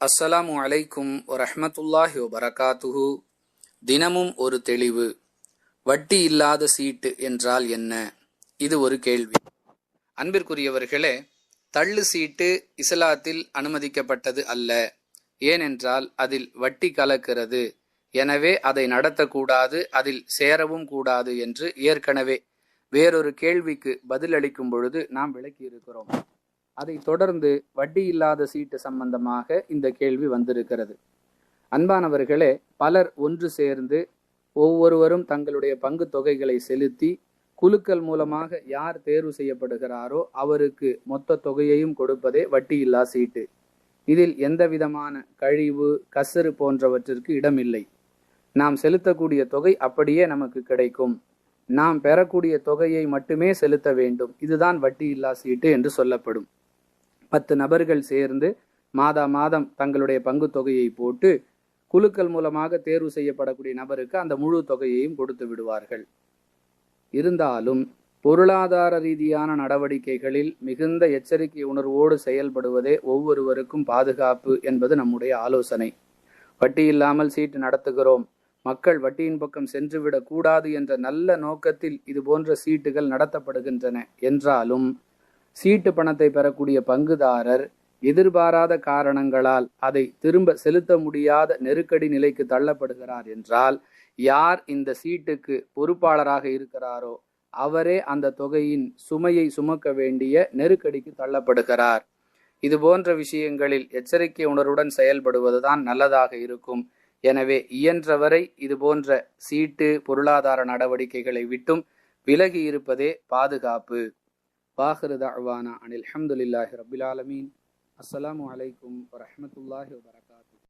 அஸ்ஸலாமு அலைக்கும் வரஹ்மத்துல்லாஹி வபரகாத்துஹு. தினமும் ஒரு தெளிவு. வட்டி இல்லாத சீட்டு என்றால் என்ன? இது ஒரு கேள்வி. அன்பிற்குரியவர்களே, தள்ளு சீட்டு இஸ்லாத்தில் அனுமதிக்கப்பட்டது அல்ல. ஏனென்றால் அதில் வட்டி கலக்கிறது. எனவே அதை நடத்தக்கூடாது, அதில் சேரவும் கூடாது என்று ஏற்கனவே வேறொரு கேள்விக்கு பதிலளிக்கும் பொழுது நாம் விளக்கியிருக்கிறோம். அதை தொடர்ந்து வட்டி இல்லாத சீட்டு சம்பந்தமாக இந்த கேள்வி வந்திருக்கிறது. அன்பானவர்களே, பலர் ஒன்று சேர்ந்து ஒவ்வொருவரும் தங்களுடைய பங்கு தொகைகளை செலுத்தி குலுக்கல் மூலமாக யார் தேர்வு செய்யப்படுகிறாரோ அவருக்கு மொத்த தொகையையும் கொடுப்பதே வட்டி இல்லா சீட்டு. இதில் எந்த விதமான கழிவு, கசறு போன்றவற்றிற்கு இடமில்லை. நாம் செலுத்தக்கூடிய தொகை அப்படியே நமக்கு கிடைக்கும். நாம் பெறக்கூடிய தொகையை மட்டுமே செலுத்த வேண்டும். இதுதான் வட்டி இல்லா சீட்டு என்று சொல்லப்படும். 10 நபர்கள் சேர்ந்து மாதா மாதம் தங்களுடைய பங்கு தொகையை போட்டு குலுக்கல் மூலமாக தேர்வு செய்யப்படக்கூடிய நபருக்கு அந்த முழு தொகையையும் கொடுத்து விடுவார்கள். இருந்தாலும் பொருளாதார ரீதியான நடவடிக்கைகளில் மிகுந்த எச்சரிக்கை உணர்வோடு செயல்படுவதே ஒவ்வொருவருக்கும் பாதுகாப்பு என்பது நம்முடைய ஆலோசனை. வட்டி இல்லாமல் சீட்டு நடத்துகிறோம், மக்கள் வட்டியின் பக்கம் சென்றுவிடக் கூடாது என்ற நல்ல நோக்கத்தில் இது போன்ற சீட்டுகள் நடத்தப்படுகின்றன. என்றாலும் சீட்டு பணத்தை பெறக்கூடிய பங்குதாரர் எதிர்பாராத காரணங்களால் அதை திரும்ப செலுத்த முடியாத நெருக்கடி நிலைக்கு தள்ளப்படுகிறார் என்றால், யார் இந்த சீட்டுக்கு பொறுப்பாளராக இருக்கிறாரோ அவரே அந்த தொகையின் சுமையை சுமக்க வேண்டிய நெருக்கடிக்கு தள்ளப்படுகிறார். இது போன்ற விஷயங்களில் எச்சரிக்கை உணர்வுடன் செயல்படுவதுதான் நல்லதாக இருக்கும். எனவே இயன்றவரை இது போன்ற சீட்டு பொருளாதார நடவடிக்கைகளை விட்டும் விலகி இருப்பதே பாதுகாப்பு. வாஹிரு தஅவானா அனில் ஹம்துலில்லாஹி ரப்பில் ஆலமீன். அஸ்ஸலாமு அலைக்கும் வரஹ்மத்துல்லாஹி வபரகாத்துஹு.